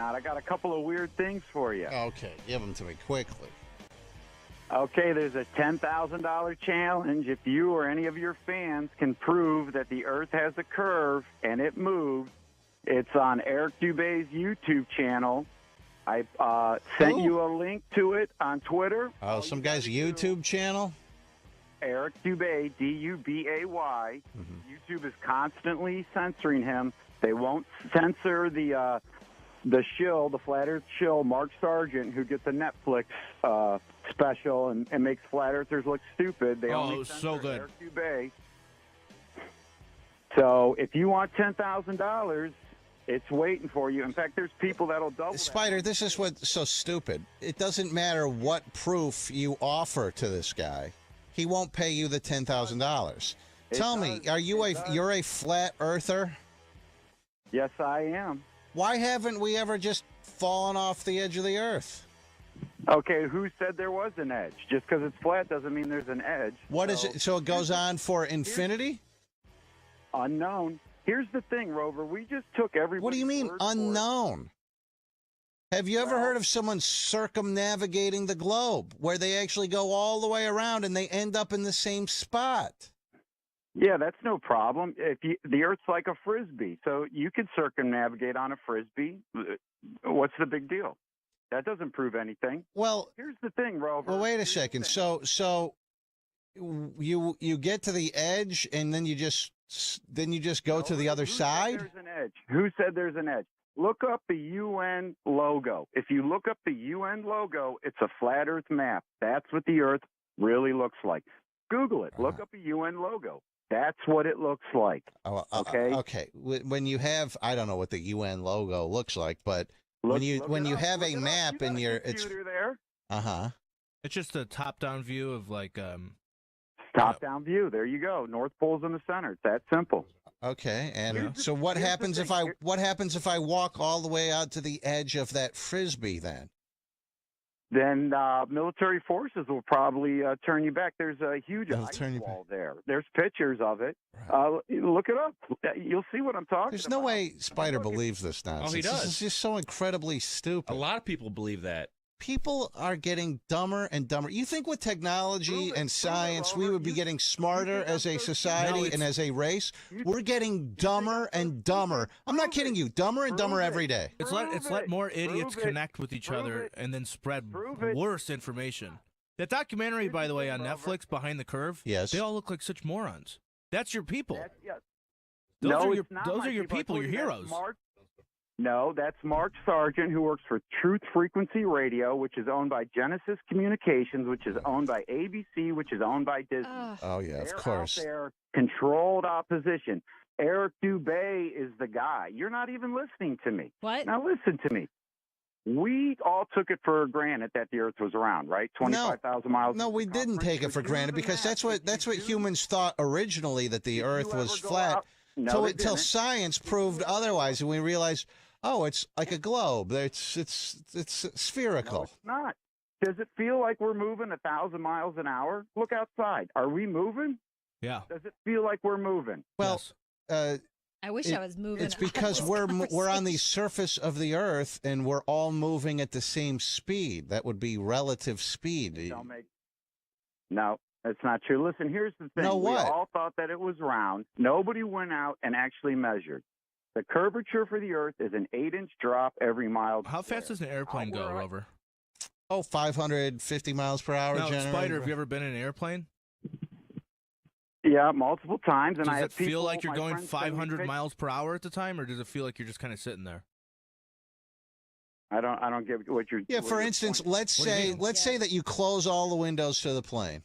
Now, I got a couple of weird things for you. Okay, give them to me quickly. Okay, there's a $10,000 challenge. If you or any of your fans can prove that the Earth has a curve and it moves, it's on Eric Dubé's YouTube channel. I sent you a link to it on Twitter. Oh, some guy's YouTube channel? Eric Dubé, D-U-B-A-Y. YouTube is constantly censoring him. They won't censor the shill, the Flat Earth shill, Mark Sargent, who gets a Netflix special and makes Flat Earthers look stupid. They only censor so good. Eric Dubé. So if you want $10,000, it's waiting for you. In fact, there's people that'll double Spider, that. this is what's so stupid. It doesn't matter what proof you offer to this guy. He won't pay you the $10,000. Tell me, you're a flat earther? Yes, I am. Why haven't we ever just fallen off the edge of the earth? Okay, who said there was an edge? Just because it's flat doesn't mean there's an edge. What is it? So it goes on for infinity? Unknown. Here's the thing, Rover. We just took everybody. What do you mean unknown? Have you ever heard of someone circumnavigating the globe, where they actually go all the way around and they end up in the same spot? Yeah, that's no problem. The Earth's like a frisbee, so you could circumnavigate on a frisbee. What's the big deal? That doesn't prove anything. Well, here's the thing, Rover. Well, wait a second. So you get to the edge and then you just go to the other side? There's an edge. Who said there's an edge? Look up the UN logo. If you look up the UN logo, it's a flat Earth map. That's what the Earth really looks like. Google it. Look up the UN logo. That's what it looks like. Okay. Okay. When you have, I don't know what the UN logo looks like, but when you have a map in your, it's there. It's just a top-down view of like top-down view. There you go. North Pole's in the center. It's that simple. Okay. And so what happens if I walk all the way out to the edge of that frisbee then? Then military forces will probably turn you back. There's a huge ice wall there. There's pictures of it. Right. Look it up. You'll see what I'm talking about. There's no way Spider believes this nonsense. Oh, he does. This is just so incredibly stupid. A lot of people believe that. People are getting dumber and dumber. You think with technology and science we would be getting smarter as a society and as a race? We're getting dumber and dumber. I'm not kidding you. Dumber and dumber every day. It's let more idiots connect with each other and then spread worse information. That documentary, by the way, on Netflix, Behind the Curve, yes, they all look like such morons. That's your people. Those are your people, your heroes. No, that's Mark Sargent, who works for Truth Frequency Radio, which is owned by Genesis Communications, which is owned by ABC, which is owned by Disney. Oh, yeah, of course. They're controlled opposition. Eric Dubé is the guy. You're not even listening to me. What? Now listen to me. We all took it for granted that the Earth was round, right? 25,000 miles. No, we didn't take it for granted because that's what humans thought originally, that the Earth was flat. Until science proved otherwise, and we realized, oh, it's like a globe. It's spherical. No, it's not. Does it feel like we're moving 1,000 miles an hour? Look outside. Are we moving? Yeah. Does it feel like we're moving? Well, yes. I wish I was moving. It's because we're on the surface of the Earth and we're all moving at the same speed. That would be relative speed. No, that's not true. Listen, here's the thing. No, what? We all thought that it was round. Nobody went out and actually measured. The curvature for the Earth is an 8-inch drop every mile. How fast does an airplane go, Rover? Oh, 550 miles per hour. Now, Spider, have you ever been in an airplane? Yeah, multiple times. And does it feel like you're going 500 miles per hour at the time, or does it feel like you're just kind of sitting there? I don't get what you're. Yeah, for instance, let's say that you close all the windows to the plane,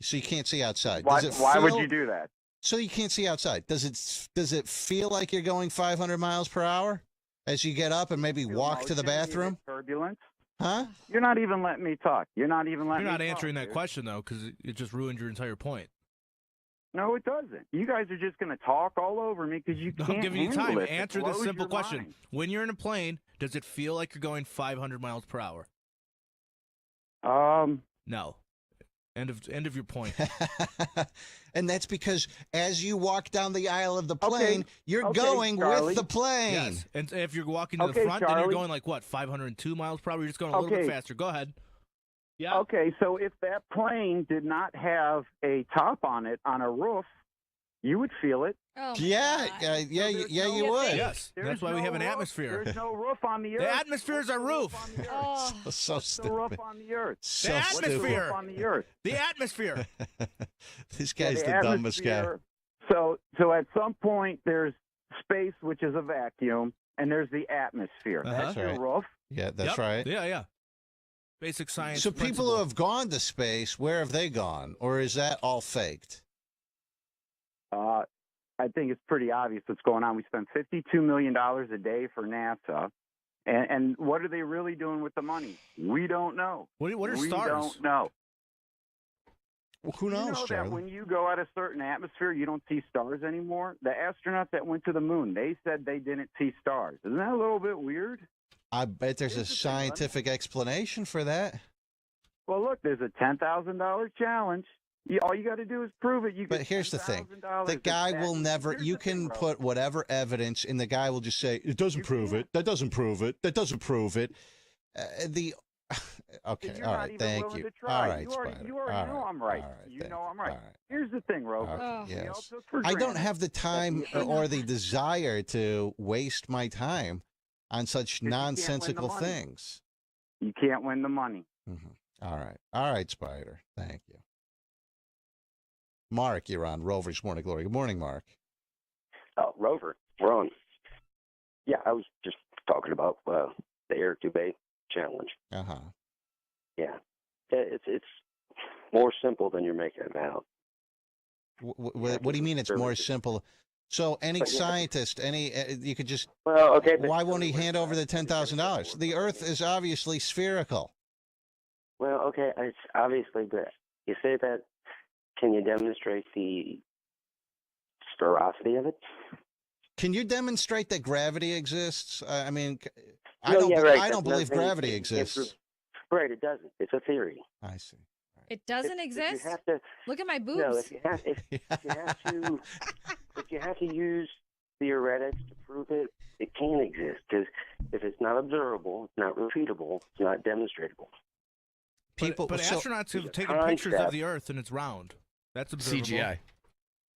so you can't see outside. Why would you do that? So you can't see outside. Does it feel like you're going 500 miles per hour as you get up and maybe walk to the bathroom? Turbulence. Huh? You're not even letting me talk. You're not answering that question though, because it just ruined your entire point. No, it doesn't. You guys are just going to talk all over me because you can't. I'm giving you time. It. Answer this simple question: when you're in a plane, does it feel like you're going 500 miles per hour? No. End of your point. And that's because as you walk down the aisle of the plane, you're going Charlie. with the plane. Yes. And if you're walking to the front, Charlie. then you're going like, what, 502 miles per hour? You're just going a little bit faster. Go ahead. Yeah. Okay, so if that plane did not have a top on it on a roof, you would feel it. Oh, Yeah, God. you would. Yes. That's why we have an roof. atmosphere. There's no roof on the earth. The atmosphere is our roof. Oh. So What's the roof stupid. on the earth? So The stupid. atmosphere. On the earth. The atmosphere. This guy's the dumbest guy. atmosphere. So at some point there's space, which is a vacuum, and there's the atmosphere. Uh-huh. That's That's your roof. Yeah, that's Yep. right. Yeah. Basic science. So people principle. who have gone to space, where have they gone? Or is that all faked? I think it's pretty obvious what's going on. We spend $52 million a day for NASA. And what are they really doing with the money? We don't know. What are we stars? don't know. Well, who knows, You know that Charlie? when you go at a certain atmosphere, you don't see stars anymore? The astronauts that went to the moon, they said they didn't see stars. Isn't that a little bit weird? I bet there's a Here's the thing, scientific explanation for that. Well, look, there's a $10,000 challenge. All you got to do is prove it. You But get here's the thing. $10,000. The guy It's will that- never, Here's you the thing, can Ro. put whatever evidence, and the guy will just say, it doesn't You prove can't. it. That doesn't prove it. That doesn't prove it. Okay, You're all not right, even thank willing you. to try. All right, You already Spider. know All I'm right. all You thank know I'm right. all Here's the thing, Rover. Okay, Oh. We all yes. took for I don't granted have the time that or the desire to waste my time on such you can't win the nonsensical money. things. You can't win the money. All right, Spider. Thank you. Mark, you're on Rover's Morning Glory. Good morning, Mark. Oh, Rover, we're on. Yeah, I was just talking about the air tube challenge. Uh-huh. Yeah, it's more simple than you're making it out. What do you mean it's more simple? So any But, yeah. scientist, you could just, Well, okay. But why won't he hand over the $10,000? The Earth is obviously spherical. Well, okay, it's obviously, but you say that. Can you demonstrate the sphericity of it? Can you demonstrate that gravity exists? I mean, I No, don't. yeah, right. I don't That's believe nothing- gravity it's exists. Right, it doesn't. It's a theory. I see. It doesn't If exist? you have to, Look at my boobs. no, if you have to use theoretics to prove it, it can't exist because if it's not observable, it's not repeatable, it's not demonstratable. But so- astronauts have It's a taken pictures of concept. the Earth and it's round. That's observable. CGI.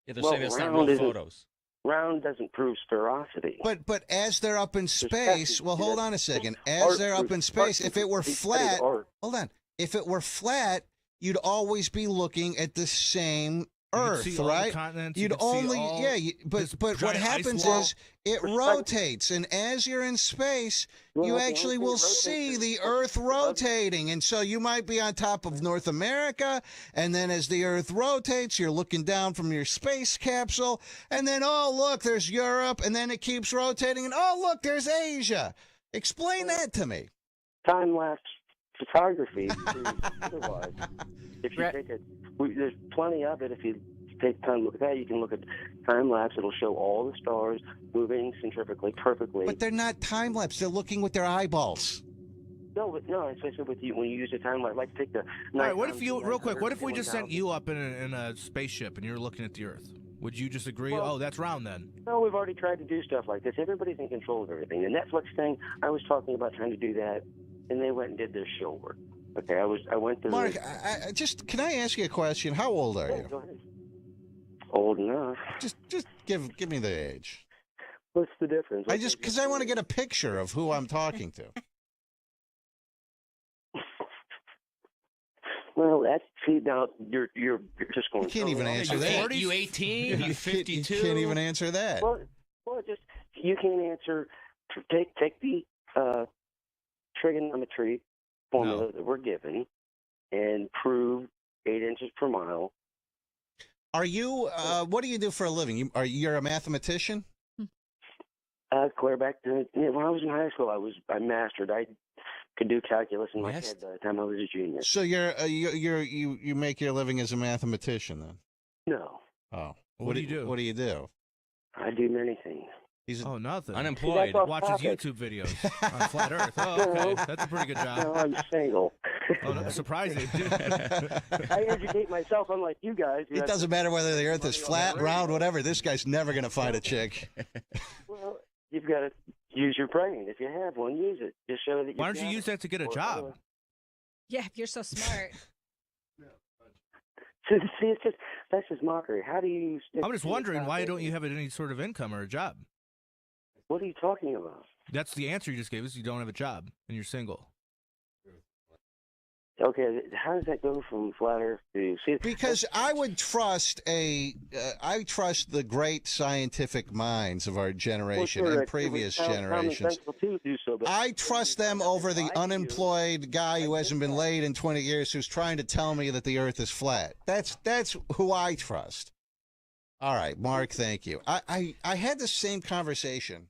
Yeah, they're Well, saying it's not round real isn't- photos. Round doesn't prove sphericity. But as they're up in space, well, hold on a second. As Art they're up in proves- space, art if it were proves- flat, art. hold on. If it were flat, you'd always be looking at the same You could Earth, see all the right? continents, you You'd could see only, all but this what giant ice happens wall. is it Perspective. rotates, and as you're in space, Well, you the only actually thing will that rotates see is the the Earth Earth. rotating, and so you might be on top of North America, and then as the Earth rotates, you're looking down from your space capsule, and then oh look, there's Europe, and then it keeps rotating, and oh look, there's Asia. Explain that to me. Time-lapse photography proves otherwise. If you Right. take it, there's plenty of it. If you take time to look at that, you can look at time-lapse. It'll show all the stars moving centrifugally perfectly. But they're not time lapse. They're looking with their eyeballs. No, especially with you when you use a time-lapse. Like take the. All right, what nighttime if you, real quick, what if we 900, just sent 1000? you up in a spaceship and you're looking at the Earth? Would you just agree? Well- Oh, that's round then. No, we've already tried to do stuff like this. Everybody's in control of everything. The Netflix thing, I was talking about trying to do that, and they went and did their show work. Okay, I went to. Mark, I just can I ask you a question? How old are Yeah, you? go ahead. Old enough. Just give me the age. What's the difference? Because I want to get a picture of who I'm talking to. Well, that's see now you're just going. You can't even so- answer You that. 18? You 52? You can't even answer that. Well, just you can't answer. Take the trigonometry formula that we're given and prove 8 inches per mile. Are you? What do you do for a living? You're a mathematician? Clear back to when I was in high school, I mastered. I could do calculus in my Yes. head by the time I was a junior. So you make your living as a mathematician then? No, Oh, What do you do? What do you do? I do many things. He's Oh, nothing. Unemployed. That's off Watches topic. YouTube videos on flat Earth. Oh, okay. That's a pretty good No, job. I'm single. Oh, no, surprising. I educate myself, unlike you guys. It doesn't matter whether the earth is flat, round, whatever. This guy's never going to find a chick. Well, you've got to use your brain. If you have one, use it. Just show that. Why don't you use that to get a job? Yeah, if you're so smart. See, that's just mockery. How do you? I'm just wondering, why don't you have any sort of income or a job? What are you talking about? That's the answer you just gave us. You don't have a job and you're single. Okay, how does that go from flat Earth to? See, because I would trust I trust the great scientific minds of our generation and previous generations. I trust them over the unemployed guy who hasn't been laid in 20 years who's trying to tell me that the Earth is flat. That's who I trust. All right, Mark, thank you. I had the same conversation.